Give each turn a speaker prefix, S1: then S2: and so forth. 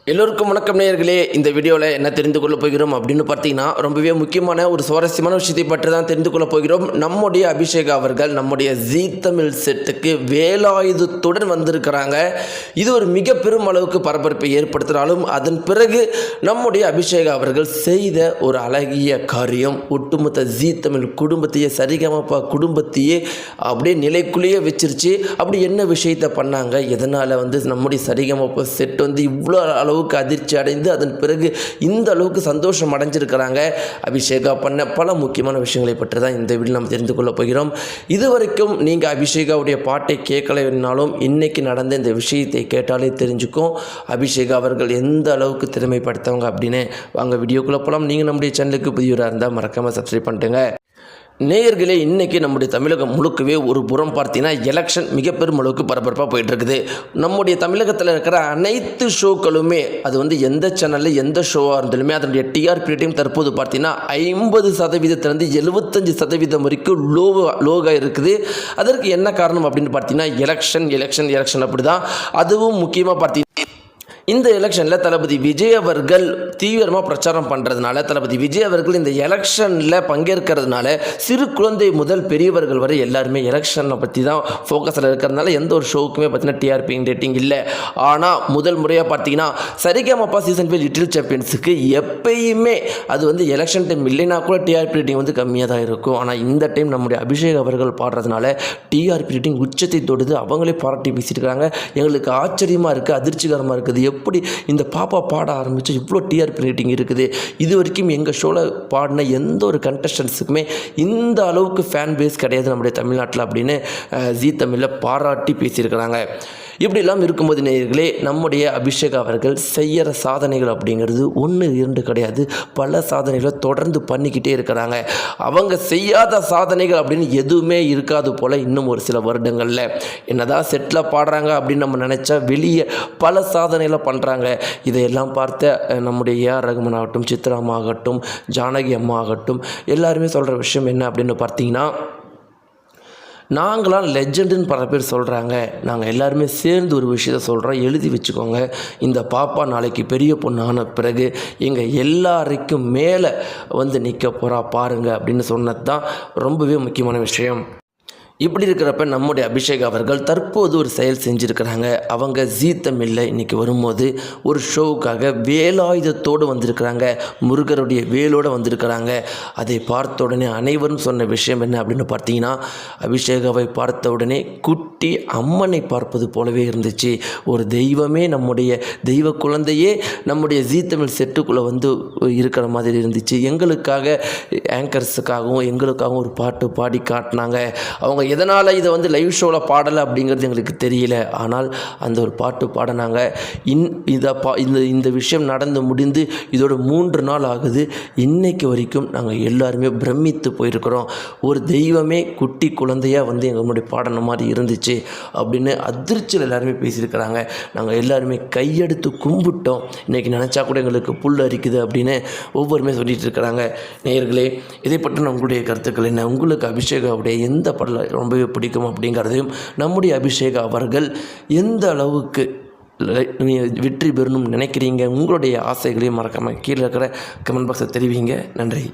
S1: எல்லோருக்கும் வணக்கம் நேயர்களே. இந்த வீடியோவில் என்ன தெரிந்து கொள்ள போகிறோம் அப்படின்னு பார்த்தீங்கன்னா, ரொம்பவே முக்கியமான ஒரு சுவாரஸ்யமான விஷயத்தை பற்றி தான் தெரிந்து கொள்ள போகிறோம். நம்முடைய அபிஷேக் அவர்கள் நம்முடைய ஜீ தமிழ் செட்டுக்கு வேலாயுதத்துடன் வந்திருக்கிறாங்க. இது ஒரு மிக பெரும் அளவுக்கு பரபரப்பை ஏற்படுத்தினாலும் அதன் பிறகு நம்முடைய அபிஷேக் அவர்கள் செய்த ஒரு அழகிய காரியம் ஒட்டுமொத்த ஜீ தமிழ் குடும்பத்தையே, சரிகமப்பா குடும்பத்தையே அப்படியே நிலைக்குள்ளேயே வச்சிருச்சு. அப்படி என்ன விஷயத்தை பண்ணாங்க, எதனால் நம்முடைய சரிகமப்பா செட் இவ்வளோ அளவுக்கு அதிர்ச்சி அடைந்து அதன் பிறகு இந்த அளவுக்கு சந்தோஷம் அடைஞ்சிருக்கிறாங்க. அபிஷேகா பண்ண பல முக்கியமான விஷயங்களை பற்றி தான் இந்த வீடியோ நாம் தெரிந்து கொள்ள போகிறோம். இதுவரைக்கும் நீங்கள் அபிஷேகாவுடைய பாட்டை கேட்கலைன்னாலும் இன்னைக்கு நடந்த இந்த விஷயத்தை கேட்டாலே தெரிஞ்சுக்கும் அபிஷேகா அவர்கள் எந்த அளவுக்கு திறமைப்படுத்தவங்க அப்படின்னு. வாங்க வீடியோக்குள்ளே போகலாம். நீங்கள் நம்முடைய சேனலுக்கு புதியவராக இருந்தால் மறக்காமல் சப்ஸ்கிரைப் பண்ணிட்டுங்க. நேயர்களே, இன்றைக்கி நம்முடைய தமிழகம் முழுக்கவே ஒரு புறம் பார்த்தீங்கன்னா எலெக்ஷன் மிக பெரும் அளவுக்கு பரபரப்பாக போயிட்டுருக்குது. நம்முடைய தமிழகத்தில் இருக்கிற அனைத்து ஷோக்களுமே அது எந்த சேனலில் எந்த ஷோவாக இருந்தாலுமே அதனுடைய டிஆர்பி ரேட்டிங் தற்போது பார்த்தீங்கன்னா 50%, 75% வரைக்கும் லோவாக இருக்குது. அதற்கு என்ன காரணம் அப்படின்னு பார்த்தீங்கன்னா எலெக்ஷன் அப்படி தான். அதுவும் முக்கியமாக பார்த்தீங்கன்னா இந்த எலெக்ஷனில் தளபதி விஜய் அவர்கள் தீவிரமாக பிரச்சாரம் பண்ணுறதுனால, தளபதி விஜய் அவர்கள் இந்த எலெக்ஷனில் பங்கேற்கிறதுனால சிறு குழந்தை முதல் பெரியவர்கள் வரை எல்லாருமே எலெக்ஷனை பற்றி தான் ஃபோக்கஸில் இருக்கிறதுனால எந்த ஒரு ஷோவுக்குமே பார்த்தீங்கன்னா டிஆர்பி ரேட்டிங் இல்லை. ஆனால் முதல் முறையாக பார்த்தீங்கன்னா சரிகமப்பா சீசன் 5 லிட்டில் சாம்பியன்ஸுக்கு எப்பயுமே அது எலெக்ஷன் டைம் இல்லைனா கூட டிஆர்பி ரேட்டிங் கம்மியாக தான் இருக்கும். ஆனால் இந்த டைம் நம்முடைய அபிஷேக் அவர்கள் பாடுறதுனால டிஆர்பி ரேட்டிங் உச்சத்தை தொடுது. அவங்களே பாராட்டி பேசியிருக்காங்க. எங்களுக்கு ஆச்சரியமாக இருக்குது, அதிர்ச்சிகரமாக இருக்குது. எப்படி இந்த பாப்பா பாட ஆரம்பித்து இவ்வளோ டிஆர்பி ரேட்டிங் இருக்குது. இது வரைக்கும் எங்கள் ஷோவில் பாடின எந்த ஒரு கண்டஸ்டன்ஸுக்குமே இந்த அளவுக்கு ஃபேன் பேஸ் கிடையாது நம்முடைய தமிழ்நாட்டில் அப்படின்னு ஜீ தமிழில் பாராட்டி பேசியிருக்கிறாங்க. இப்படிலாம் இருக்கும்போது நேயர்களே, நம்முடைய அபிஷேக் அவர்கள் செய்கிற சாதனைகள் அப்படிங்கிறது 1 2 கிடையாது, பல சாதனைகளை தொடர்ந்து பண்ணிக்கிட்டே இருக்கிறாங்க. அவங்க செய்யாத சாதனைகள் அப்படின்னு எதுவுமே இருக்காது போல் இன்னும் ஒரு சில வருடங்களில். என்னதான் செட்டில் பாடுறாங்க அப்படின்னு நம்ம நினச்சா வெளியே பல சாதனைகளை பண்ணுறாங்க. இதையெல்லாம் பார்த்த நம்முடைய ஏஆர் ரகுமான் ஆகட்டும், சித்ரா அம்மா ஆகட்டும், ஜானகி அம்மா ஆகட்டும், எல்லாருமே சொல்கிற விஷயம் என்ன அப்படின்னு பார்த்தீங்கன்னா, நாங்களாம் லெஜெண்டுன்னு பல பேர் சொல்கிறாங்க. நாங்கள் எல்லாருமே சேர்ந்து ஒரு விஷயத்தை சொல்கிறோம், எழுதி வச்சுக்கோங்க. இந்த பாப்பா நாளைக்கு பெரிய பொண்ணான பிறகு எங்கள் எல்லாருக்கும் மேலே நிற்க போகிறா பாருங்கள் அப்படின்னு சொன்னது தான் ரொம்பவே முக்கியமான விஷயம். இப்படி இருக்கிறப்ப நம்முடைய அபிஷேக் அவர்கள் தற்போது ஒரு செயல் செஞ்சுருக்கிறாங்க. அவங்க ஜீ தமிழில் இன்றைக்கி வரும்போது ஒரு ஷோவுக்காக வேலாயுதத்தோடு வந்திருக்கிறாங்க, முருகருடைய வேலோடு வந்திருக்கிறாங்க. அதை பார்த்த உடனே அனைவரும் சொன்ன விஷயம் என்ன அப்படின்னு பார்த்தீங்கன்னா, அபிஷேகாவை பார்த்த உடனே குட்டி அம்மனை பார்ப்பது போலவே இருந்துச்சு. ஒரு தெய்வமே, நம்முடைய தெய்வ குழந்தையே நம்முடைய ஜீ தமிழ் செட்டுக்குள்ளே இருக்கிற மாதிரி இருந்துச்சு. எங்களுக்காக ஆங்கர்ஸுக்காகவும் எங்களுக்காகவும் ஒரு பாட்டு பாடி காட்டினாங்க. அவங்க எதனால் இதை லைவ் ஷோவில் பாடலை அப்படிங்கிறது எங்களுக்கு தெரியல. ஆனால் அந்த ஒரு பாட்டு பாடினாங்க. இந்த விஷயம் நடந்து முடிந்து இதோட 3 நாள் ஆகுது. இன்னைக்கு வரைக்கும் நாங்கள் எல்லாருமே பிரமித்து போயிருக்கிறோம். ஒரு தெய்வமே குட்டி குழந்தையாக எங்களுடைய பாடின மாதிரி இருந்துச்சு அப்படின்னு அதிர்ச்சியில் எல்லாருமே பேசியிருக்கிறாங்க. நாங்கள் எல்லாருமே கையெடுத்து கும்பிட்டோம். இன்றைக்கி நினச்சா கூட எங்களுக்கு புல் அரிக்குது அப்படின்னு ஒவ்வொருமே சொல்லிட்டு இருக்கிறாங்க. நேயர்களே, இதை பற்றின உங்களுடைய கருத்துக்கள் என்ன? உங்களுக்கு அபிஷேகாவுடைய எந்த பாடல் ரொம்பவே பிடிக்கும் அப்படிங்கிறதையும், நம்முடைய அபிஷேக் அவர்கள் எந்த அளவுக்கு வெற்றி பெறணும்னு நினைக்கிறீங்க, உங்களுடைய ஆசைகளையும் மறக்காமல் கீழே இருக்கிற கமெண்ட் பாக்ஸை தெரிவிங்க. நன்றி.